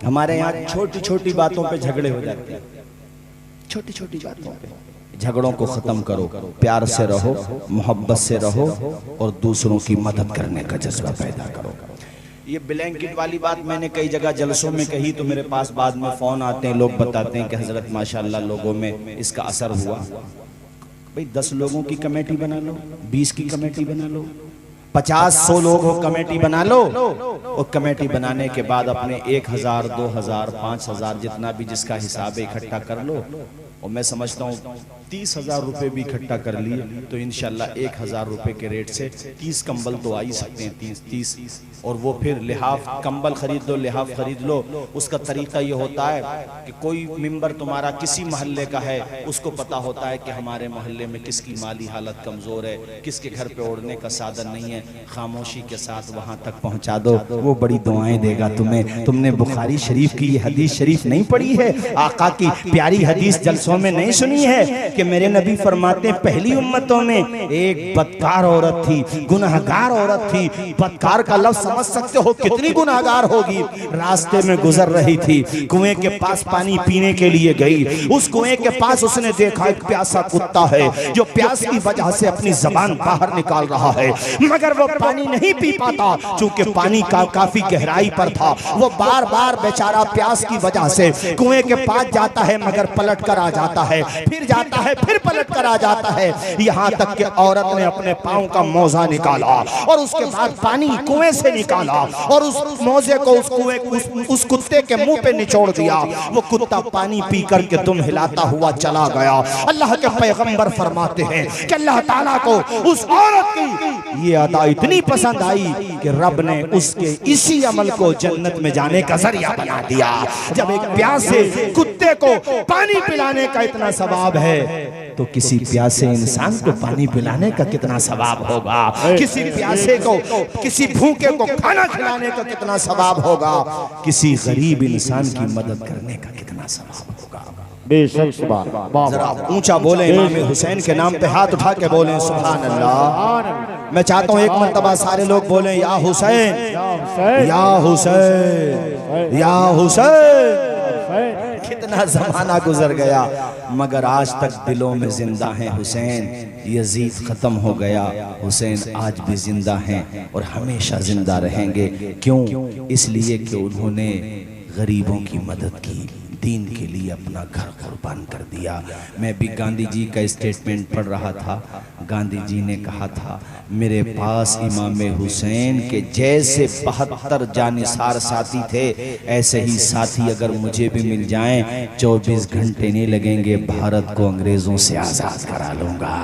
हमारे यहाँ छोटी छोटी बातों पे झगड़े हो जाते हैं, छोटी छोटी बातों पे। झगड़ों को खत्म करो, प्यार से रहो, मोहब्बत से रहो और दूसरों की मदद करने का जज्बा पैदा करो। ये ब्लैंकेट वाली बात मैंने कई जगह जलसों में कही तो मेरे पास बाद में फोन आते हैं, लोग बताते हैं कि हजरत माशाल्लाह लोगों में इसका असर हुआ। भाई 10 लोगों की कमेटी बना लो, 20 की कमेटी बना लो, 50-100 लोग हो कमेटी बना लो। और कमेटी बनाने के बाद अपने 1000, 2000, 5000 जितना भी जिसका हिसाब है इकट्ठा कर लो। और मैं समझता हूँ 30,000 रुपये भी इकट्ठा कर लिए तो इंशाल्लाह 1,000 रुपये के रेट से 30 कंबल तो आ ही सकते हैं, 30 और वो फिर लिहाफ कंबल खरीद लो, लिहाफ खरीद लो। उसका तरीका ये होता है कि कोई मेंबर तुम्हारा किसी मोहल्ले का है, उसको पता होता है कि हमारे मोहल्ले में किसकी माली हालत कमज़ोर है, किसके घर पे ओढ़ने का साधन नहीं है, खामोशी के साथ वहाँ तक पहुँचा दो, वो बड़ी दुआएं देगा तुम्हें। तुमने बुखारी शरीफ की ये हदीस शरीफ नहीं पढ़ी है? आका की प्यारी हदीस जलसों में नहीं सुनी है कि मेरे नबी फरमाते पहली उम्मतों में एक बदकार औरत थी, गुनाहगार औरत थी। बदकार का लफ्ज समझ सकते हो कितनी गुनाहगार होगी। रास्ते में गुजर रही थी, कुएं के पास पानी पीने के लिए गई। उस कुएं के पास उसने देखा एक प्यासा कुत्ता है जो प्यास की वजह से अपनी जबान बाहर निकाल रहा है, मगर वो पानी नहीं पी पाता क्योंकि पानी का काफी गहराई पर था। वो बार बार बेचारा प्यास की वजह से कुएं के पास जाता है मगर पलट कर आ जाता है, फिर जाता है, फिर पलट कर आ जाता है, यहाँ तक कि औरत ने अपने पांव का मोजा निकाला और उसके बाद पानी कुएं से निकाला और उस मोजे को उस कुत्ते के मुंह पे निचोड़ दिया। वो कुत्ता पानी पी करके तुम हिलाता हुआ चला गया। अल्लाह के पैगंबर फरमाते हैं कि अल्लाह ताला को उस औरत की ये अदा इतनी पसंद आई कि रब ने उसके इसी अमल को जन्नत में जाने का जरिया बना दिया। जब एक प्यासे कुत्ते को पानी पिलाने का इतना सवाब है तो किसी प्यासे इंसान को पानी पिलाने का कितना सवाब होगा, किसी प्यासे को, किसी भूखे को खाना खिलाने का कितना सवाब होगा, किसी गरीब इंसान की मदद करने का कितना सवाब होगा। बेशक सुभान। जरा ऊंचा बोले, इमाम हुसैन के नाम पे हाथ उठा के बोले सुभान अल्लाह। मैं चाहता हूँ एक मर्तबा सारे लोग बोले या हुसैन, या हुसैन, या हुसैन। कितना जमाना गुजर गया मगर आज तक दिलों में जिंदा है हुसैन। यजीद खत्म हो गया, हुसैन आज भी जिंदा हैं और हमेशा जिंदा रहेंगे। क्यों? इसलिए कि उन्होंने गरीबों की मदद की, दीन के लिए अपना घर कुर्बान कर दिया। मैं भी गांधी जी का स्टेटमेंट पढ़ रहा था। गांधी जी ने कहा था मेरे पास इमाम हुसैन के जैसे 72 जानिसार साथी थे, ऐसे ही साथी अगर मुझे भी मिल जाएं 24 घंटे नहीं लगेंगे, भारत को अंग्रेजों से आज़ाद करा लूंगा।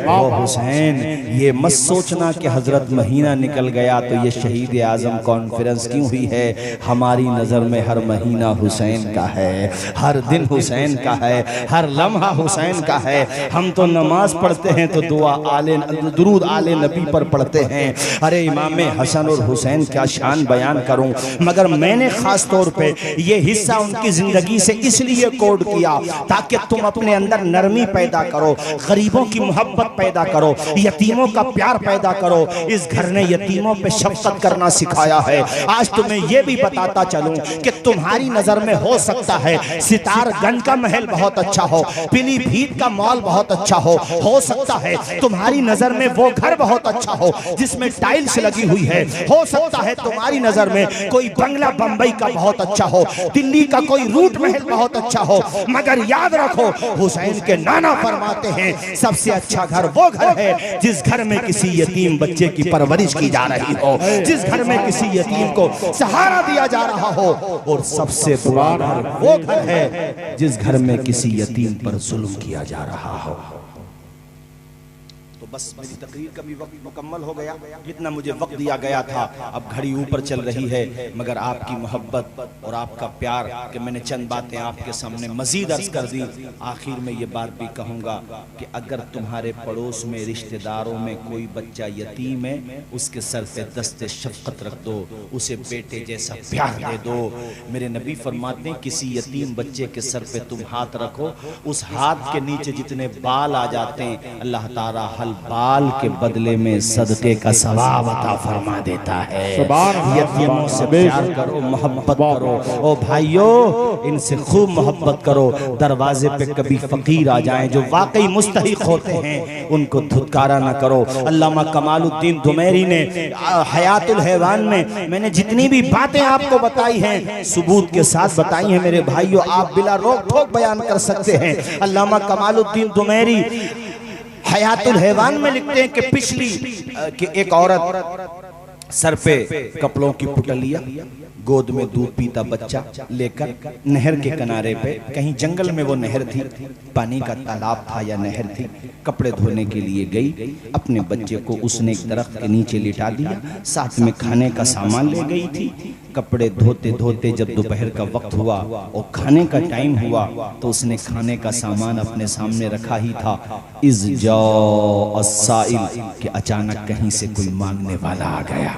ओ हुसैन, ये मत सोचना कि हजरत महीना निकल गया तो ये शहीद आजम कॉन्फ्रेंस क्यों हुई है। हमारी नज़र में हर महीना हुसैन का है, हर दिन हुसैन का है, हर लम्हा हुसैन का है। हम तो नमाज पढ़ते हैं तो दुआ आले दुरूद आले नबी पर पढ़ते हैं। अरे इमाम हसन और हुसैन क्या शान बयान करूं, मगर मैंने खास तौर पे ये हिस्सा उनकी जिंदगी से इसलिए कोड किया ताकि तुम अपने अंदर नरमी पैदा करो, गरीबों की मोहब्बत पैदा करो, यतीमों का प्यार पैदा करो। इस घर ने यतीमों पे शफकत करना सिखाया है। आज तुम्हें यह भी बताता चलूं कि तुम्हारी नजर में हो सकता है सितारगंज का महल बहुत अच्छा हो, पीलीभीत का मॉल बहुत अच्छा हो सकता है तुम्हारी नजर में वो घर बहुत अच्छा हो जिसमें टाइल्स लगी हुई है, हो सकता है तुम्हारी नजर में कोई बंगला बंबई का बहुत अच्छा हो, दिल्ली का कोई रूट महल बहुत अच्छा हो, मगर याद रखो हुसैन के नाना फरमाते हैं सबसे अच्छा घर वो घर है जिस घर में किसी यतीम बच्चे की परवरिश की जा रही हो, जिस घर में किसी यतीम को सहारा दिया जा रहा हो, और सबसे बुरा घर वो घर है जिस घर में किसी यतीम पर जुल्म किया जा रहा हो। तो बस मेरी तकरीर का भी वक्त मुकम्मल हो गया, जितना मुझे वक्त दिया गया था। अब घड़ी ऊपर चल रही है, मगर आपकी मोहब्बत और आपका प्यार कि मैंने चंद बातें आपके सामने मजीद अर्ज कर दी। आखिर में ये बात भी कहूँगा कि अगर तुम्हारे पड़ोस में रिश्तेदारों में कोई बच्चा यतीम है, उसके सर पे दस्ते शफकत रख दो, उसे बेटे जैसा प्यार दे दो। मेरे नबी फरमाते हैं किसी यतीम बच्चे के सर पे तुम हाथ रखो, उस हाथ के नीचे जितने बाल आ जाते हैं अल्लाह ताला हल बाल के बदले में सदके का सवाब अता फरमा देता है। यतीमों से प्यार करो, मोहब्बत करो। ओ भाइयों, इनसे खूब मोहब्बत करो। दरवाजे पे कभी फकीर आ जाएं जो वाकई मुस्तहिक होते हैं, उनको धुतकारा ना करो। अल्लामा कमालुद्दीन दुमैरी ने हयातुल हैवान में मैंने जितनी भी बातें आपको बताई हैं सबूत के साथ बताई हैं मेरे भाइयों, आप बिला रोक ठोक बयान कर सकते हैं। अल्लामा कमालुद्दीन दुमैरी हयातुल हैवान में लिखते हैं कि पिछली कि एक औरत सर पे कपड़ों की पुटलिया, गोद में दूध पीता बच्चा लेकर नहर के किनारे पे, कहीं जंगल में वो नहर थी, पानी का तालाब था या नहर थी, कपड़े धोने के लिए गई। अपने बच्चे को उसने एक दरख्त के नीचे लिटा दिया, साथ में खाने का सामान ले गई थी। कपड़े धोते धोते जब दोपहर का वक्त हुआ और खाने का टाइम हुआ तो उसने खाने का सामान अपने सामने रखा ही था। इज़ जाअ अस्साइल कि अचानक कहीं से कोई मांगने वाला आ गया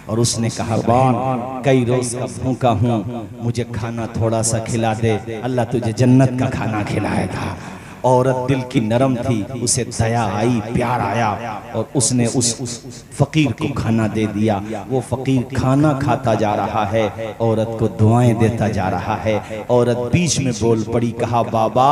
और उसने कहा, बहन कई रोज का भूखा हूँ, मुझे खाना थोड़ा सा खिला दे, अल्लाह तुझे जन्नत का खाना खिलाएगा। औरत दिल की नरम थी, उसे दया आई, प्यार आया और उसने उस फकीर को खाना दे दिया। वो फकीर खाना खाता जा रहा है, औरत को दुआएं देता जा रहा है। औरत बीच में बोल पड़ी, कहा, बाबा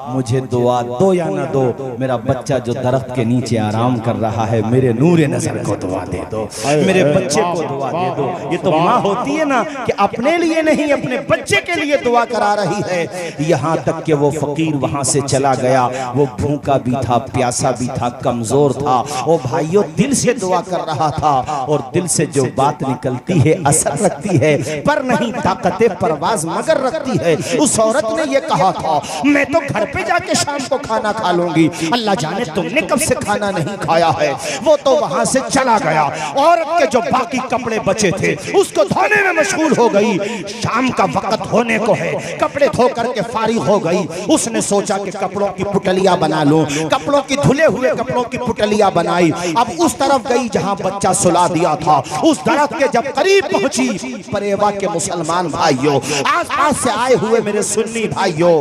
मुझे दुआ दो या ना दो, मेरा बच्चा जो दरख्त के नीचे आराम कर रहा है, मेरे नूरे नजर को दुआ दे दो, मेरे बच्चे को दुआ दे दो। ये तो माँ होती है ना कि अपने लिए नहीं अपने बच्चे के लिए दुआ करा रही है। यहाँ तक कि वो फकीर वहां से चला गया। वो भूखा भी था, प्यासा भी था, कमजोर था। वो भाइयों दिल से दुआ कर रहा था और दिल से जो बात निकलती है असर रखती है, पर नहीं ताकते परवाज मगर रखती है। उस औरत ने ये कहा था, मैं तो घर पे जाके शाम को खाना खा लूंगी, अल्लाह जाने तुमने कब से खाना नहीं खाया है। वो तो वहां से चला गया। औरत के जो बाकी कपड़े बचे थे उसको धोने में मशगूल हो गई। शाम का वक्त होने को है, कपड़े धो करके फारिग हो गई। उसने सोचा कि कपड़ों की पुटलियां बना लो, कपड़ों की धुले हुए कपड़ों की पुटलियां बनाई। अब उस तरफ गई जहां बच्चा सुला दिया था। उस दरख्त के जब करीब पहुंची, परेवा के मुसलमान भाइयों, आसपास से आए हुए मेरे सुन्नी भाइयों,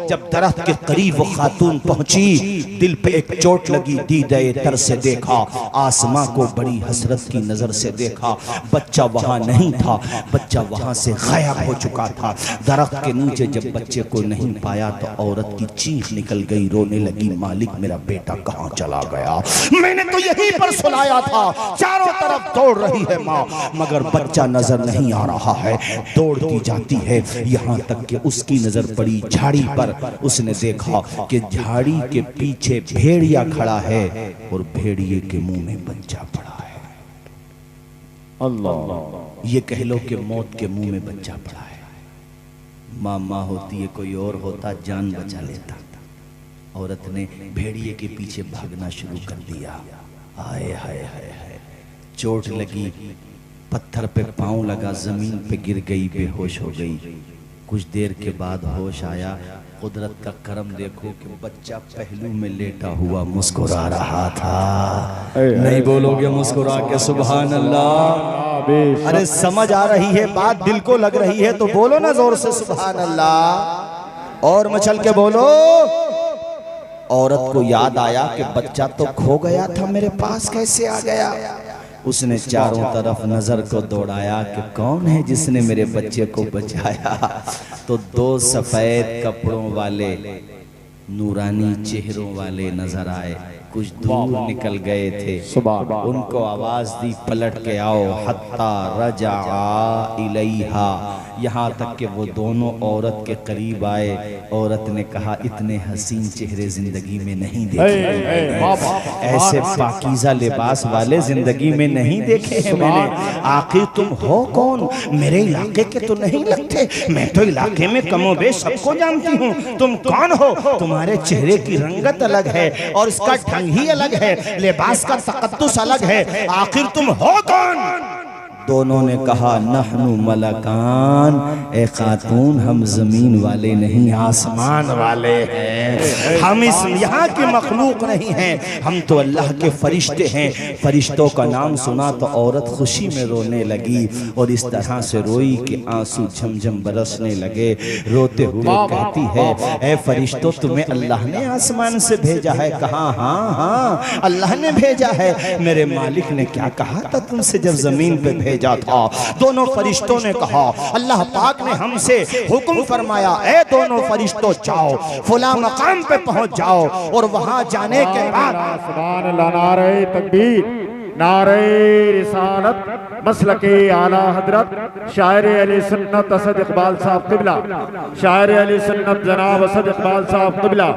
जब दरख्त के करीब वो खातून पहुंची, दिल पे एक चोट लगी। दीदाए तर से देखा, आसमां को बड़ी हसरत की नजर से देखा। बच्चा वहां नहीं था, बच्चा वहां से गायब हो चुका था। दरख्त के नीचे जब बच्चे को नहीं पाया तो औरत की चीख निकल गई, रोने लगी, मालिक मेरा बेटा कहां चला गया, मैंने तो यहीं पर सुलाया था। चारों तरफ दौड़ रही है माँ, मगर बच्चा नजर नहीं आ रहा है। दौड़ती जाती है, यहाँ तक कि उसकी नजर पड़ी झाड़ी पर। उसने देखा कि झाड़ी के पीछे भेड़िया खड़ा है और भेड़िए के मुंह में बच्चा पड़ा है। अल्लाह, ये कह लो कि मौत के मुंह में बच्चा पड़ा है। माँ होती है, कोई और होता जान बचा लेता। औरत ने भेड़िए के पीछे भागना शुरू कर दिया। हाय हाय हाय हाय, चोट लगी, पत्थर पे पांव लगा, जमीन पे गिर गई, बेहोश हो गई। कुछ देर के बाद होश आया। कुदरत का करम देखो कि बच्चा पहलू में लेटा हुआ मुस्कुरा रहा था। नहीं बोलोगे मुस्कुरा के सुभान अल्लाह? अरे समझ आ रही है बात, दिल को लग रही है तो बोलो ना जोर से सुभान अल्लाह, और मचल के बोलो। औरत को याद आया कि बच्चा तो खो गया था, मेरे पास कैसे आ गया। उसने चारों तरफ नजर को दौड़ाया कि कौन है जिसने मेरे बच्चे को बचाया। तो दो सफेद कपड़ों वाले नूरानी चेहरों वाले नजर आए, कुछ दूर निकल गए थे। उनको आवाज दी, पलट के आओ। हत्ता रजा इलैहा, यहाँ तक कि वो दोनों औरत के करीब आए। औरत ने कहा, इतने हसीन चेहरे जिंदगी में नहीं देखे, ऐसे पाकीज़ा लिबास वाले जिंदगी में नहीं देखे हैं मैंने। आखिर तुम हो कौन? मेरे इलाके के तो नहीं लगते, मैं तो इलाके में कमोबेश सबको जानती हूँ। तुम कौन हो? तुम्हारे चेहरे की रंगत अलग है और इसका ढंग ही अलग है, लिबास का तकद्दुस अलग है। आखिर तुम हो कौन? दोनों ने कहा, नहनु मलकान, ए खातून हम जमीन वाले नहीं आसमान वाले हैं, हम इस यहाँ के मखलूक नहीं हैं, हम तो अल्लाह के फरिश्ते हैं। फरिश्तों का नाम सुना तो औरत खुशी में रोने लगी और इस तरह से रोई कि आंसू झमझम बरसने लगे। रोते हुए कहती है, ए फरिश्तों तुम्हें अल्लाह ने आसमान से भेजा है? कहा, हाँ अल्लाह ने भेजा है। मेरे मालिक ने क्या कहा था तुमसे जब जमीन पे भेजा था? दोनों फरिश्तों ने कहा, अल्लाह पाक ने हमसे हुक्म फरमाया, ए दोनों फरिश्तों जाओ फला मकाम पे पहुंच जाओ और वहां जाने के बाद सुभान अल्लाह, नारे तकबीर, नारे रिसालत, मसलके आला हजरत शायर अली सुन्नत असद इकबाल साहब क़िबला, शायर अली सुन्नत जनाब असद इकबाल साहब क़िबला।